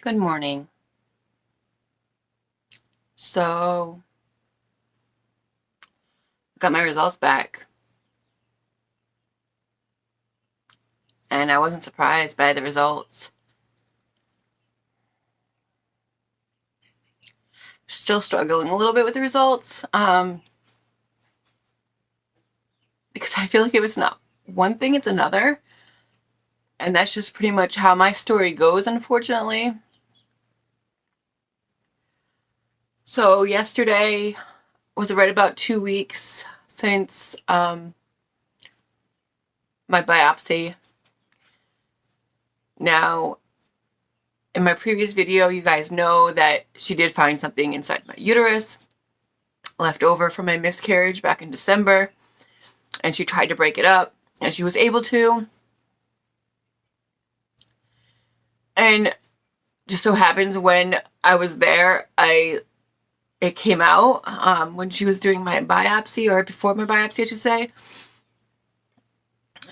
Good morning. So, I got my results back, and I wasn't surprised by the results. Still struggling a little bit with the results, because I feel like if it's not one thing, it's another, and that's just pretty much how my story goes, unfortunately. So, yesterday was right about 2 weeks since my biopsy. Now, in my previous video, you guys know that she did find something inside my uterus left over from my miscarriage back in December, and she tried to break it up, and she was able to. And just so happens when I was there, it came out when she was doing my biopsy, or before my biopsy, I should say.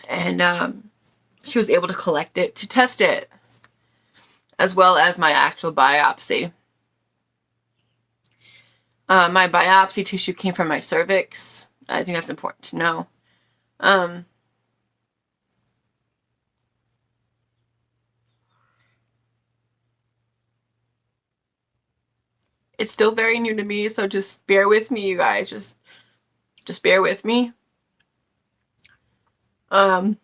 And she was able to collect it to test it, as well as my actual biopsy. My biopsy tissue came from my cervix. I think that's important to know. It's still very new to me, so just bear with me, you guys. Just bear with me. I'll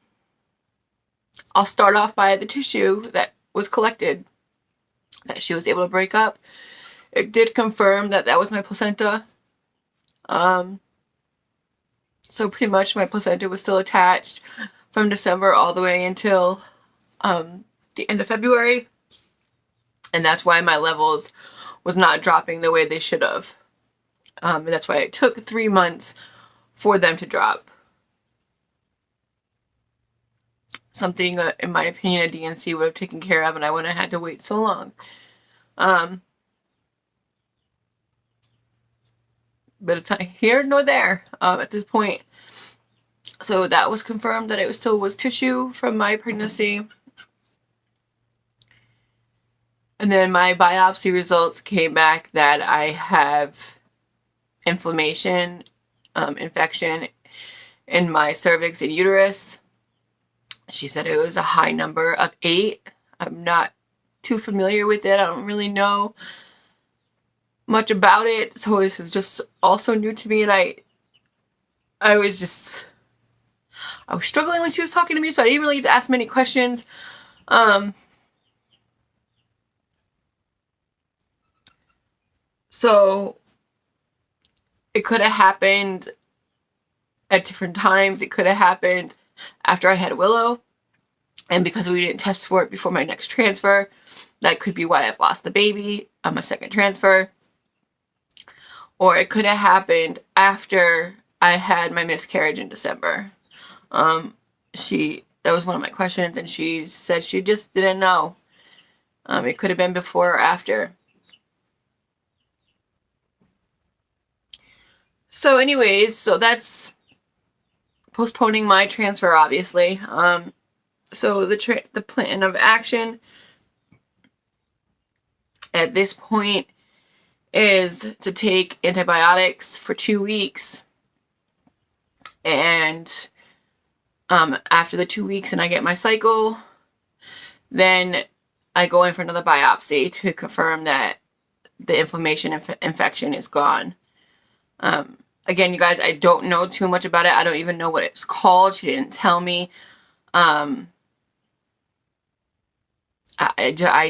start off by the tissue that was collected that she was able to break up. It did confirm that that was my placenta. So pretty much my placenta was still attached from December all the way until the end of February. And that's why my levels was not dropping the way they should have. And that's why it took 3 months for them to drop. Something, in my opinion, a DNC would have taken care of, and I wouldn't have had to wait so long. But it's not here nor there at this point. So that was confirmed that it still was tissue from my pregnancy. And then my biopsy results came back that I have inflammation, infection in my cervix and uterus. She said it was a high number of 8. I'm not too familiar with it. I don't really know much about it, so this is just also new to me, and I was struggling when she was talking to me, so I didn't really get to ask many questions. So it could have happened at different times. It could have happened after I had Willow, and because we didn't test for it before my next transfer, that could be why I've lost the baby on my second transfer. Or it could have happened after I had my miscarriage in December. That was one of my questions, and she said she just didn't know. It could have been before or after. So anyways, so that's postponing my transfer, obviously. So the plan of action at this point is to take antibiotics for 2 weeks, and after the 2 weeks and I get my cycle, then I go in for another biopsy to confirm that the inflammation infection is gone. Again, you guys, I don't know too much about it. I don't even know what it's called. She didn't tell me. I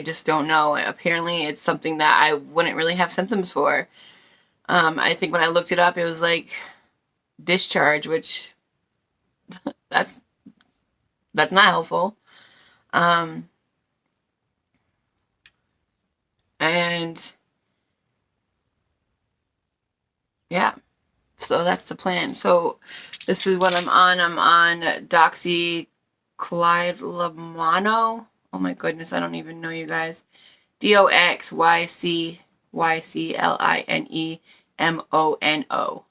just don't know. Apparently, it's something that I wouldn't really have symptoms for. I think when I looked it up, it was like discharge, which that's not helpful. And yeah, so that's the plan. So this is what I'm on. I'm on doxyclilamano. Oh my goodness, I don't even know, you guys. DOXYCYCLINEMONO.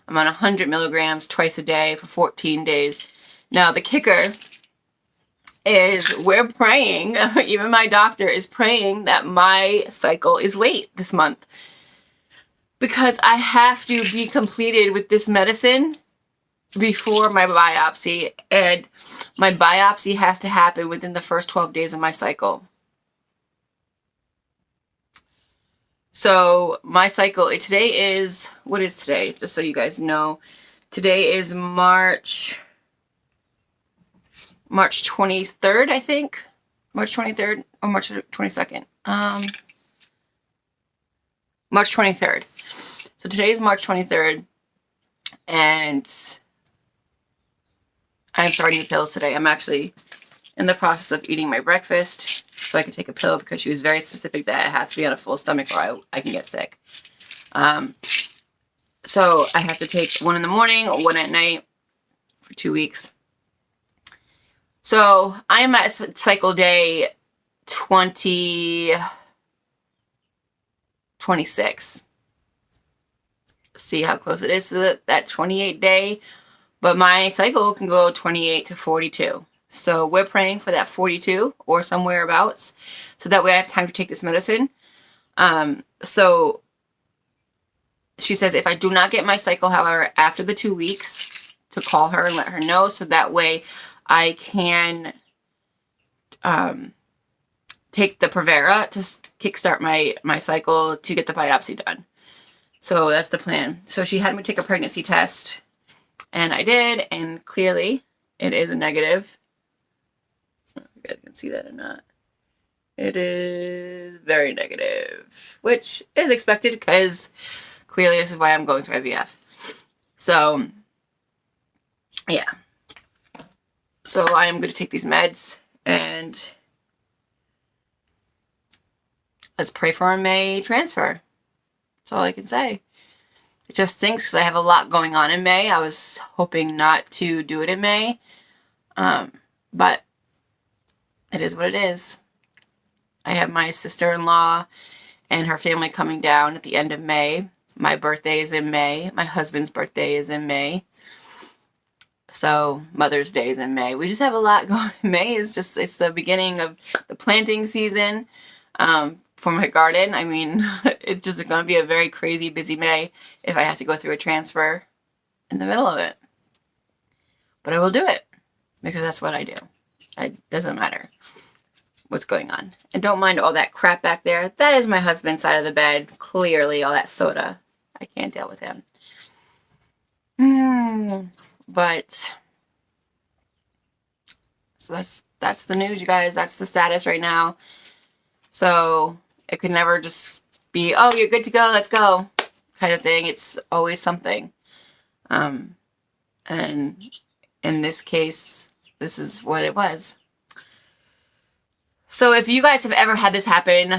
I'm on 100 milligrams twice a day for 14 days. Now, the kicker is we're praying, even my doctor is praying that my cycle is late this month, because I have to be completed with this medicine before my biopsy, and my biopsy has to happen within the first 12 days of my cycle. So my cycle, today is, what is today? Just so you guys know, today is March 23rd, I think. March 23rd or March 22nd. March 23rd. So today is March 23rd, and I'm starting the pills today. I'm actually in the process of eating my breakfast so I can take a pill, because she was very specific that it has to be on a full stomach or I can get sick. So I have to take one in the morning or one at night for 2 weeks. So I am at cycle day 26. See how close it is to that 28 day. But my cycle can go 28 to 42. So we're praying for that 42 or somewhere abouts, so that way I have time to take this medicine. So she says if I do not get my cycle, however, after the 2 weeks, to call her and let her know, so that way I can take the Provera to kickstart my cycle to get the biopsy done. So that's the plan. So she had me take a pregnancy test, and I did, and clearly it is a negative. I don't know if you guys can see that or not. It is very negative, which is expected, because clearly this is why I'm going through IVF. So, yeah. So I am going to take these meds, and let's pray for a May transfer. That's all I can say. It just stinks because I have a lot going on in May. I was hoping not to do it in May, but it is what it is. I have my sister-in-law and her family coming down at the end of May. My birthday is in May. My husband's birthday is in May. So Mother's Day is in May. We just have a lot going. May is just, it's the beginning of the planting season for my garden. I mean, it's just going to be a very crazy busy May if I have to go through a transfer in the middle of it. But I will do it, because that's what I do. It doesn't matter what's going on. And don't mind all that crap back there. That is my husband's side of the bed. Clearly, all that soda. I can't deal with him. But so that's the news, you guys. That's the status right now. So it could never just be, oh, you're good to go, let's go, kind of thing. It's always something. And in this case, this is what it was. So if you guys have ever had this happen,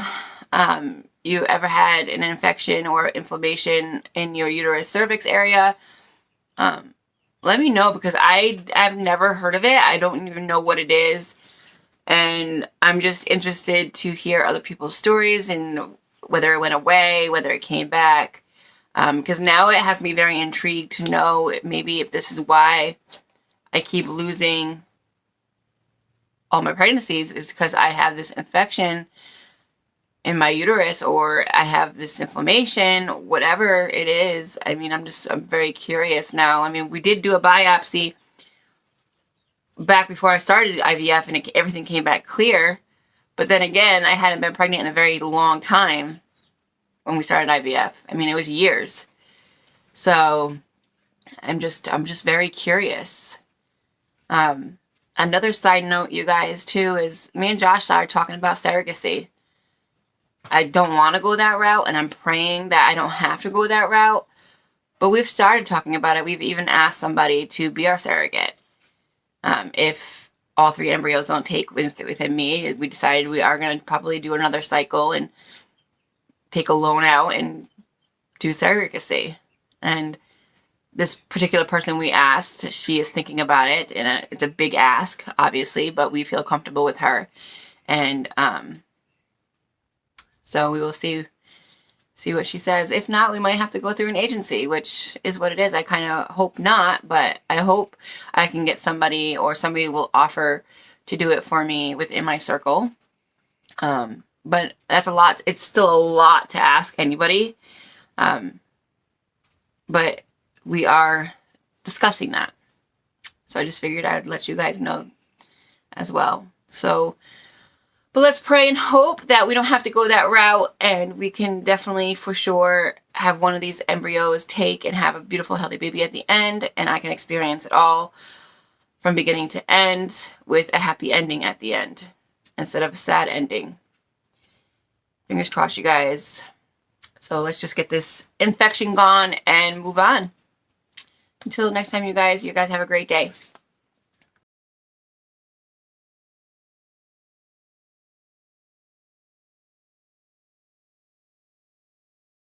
you ever had an infection or inflammation in your uterus cervix area, let me know, because I've never heard of it. I don't even know what it is. And I'm just interested to hear other people's stories, and whether it went away, whether it came back. Because now it has me very intrigued to know maybe if this is why I keep losing all my pregnancies, is because I have this infection in my uterus, or I have this inflammation, whatever it is. I mean, I'm very curious now. I mean, we did do a biopsy back before I started IVF, and everything came back clear. But then again, I hadn't been pregnant in a very long time when we started IVF. I mean, it was years. So I'm just very curious. Another side note, you guys, too, is me and Josh started talking about surrogacy. I don't want to go that route, and I'm praying that I don't have to go that route. But we've started talking about it. We've even asked somebody to be our surrogate. If all 3 embryos don't take within me, we decided we are going to probably do another cycle and take a loan out and do surrogacy. And this particular person we asked, she is thinking about it, and it's a big ask, obviously, but we feel comfortable with her. And so we will see what she says. If not, we might have to go through an agency, which is what it is. I kind of hope not, but I hope I can get somebody, or somebody will offer to do it for me within my circle. But that's a lot. It's still a lot to ask anybody. But we are discussing that. So I just figured I'd let you guys know as well. So, but let's pray and hope that we don't have to go that route, and we can definitely for sure have one of these embryos take and have a beautiful healthy baby at the end, and I can experience it all from beginning to end with a happy ending at the end instead of a sad ending. Fingers crossed, you guys. So let's just get this infection gone and move on. Until next time, you guys have a great day.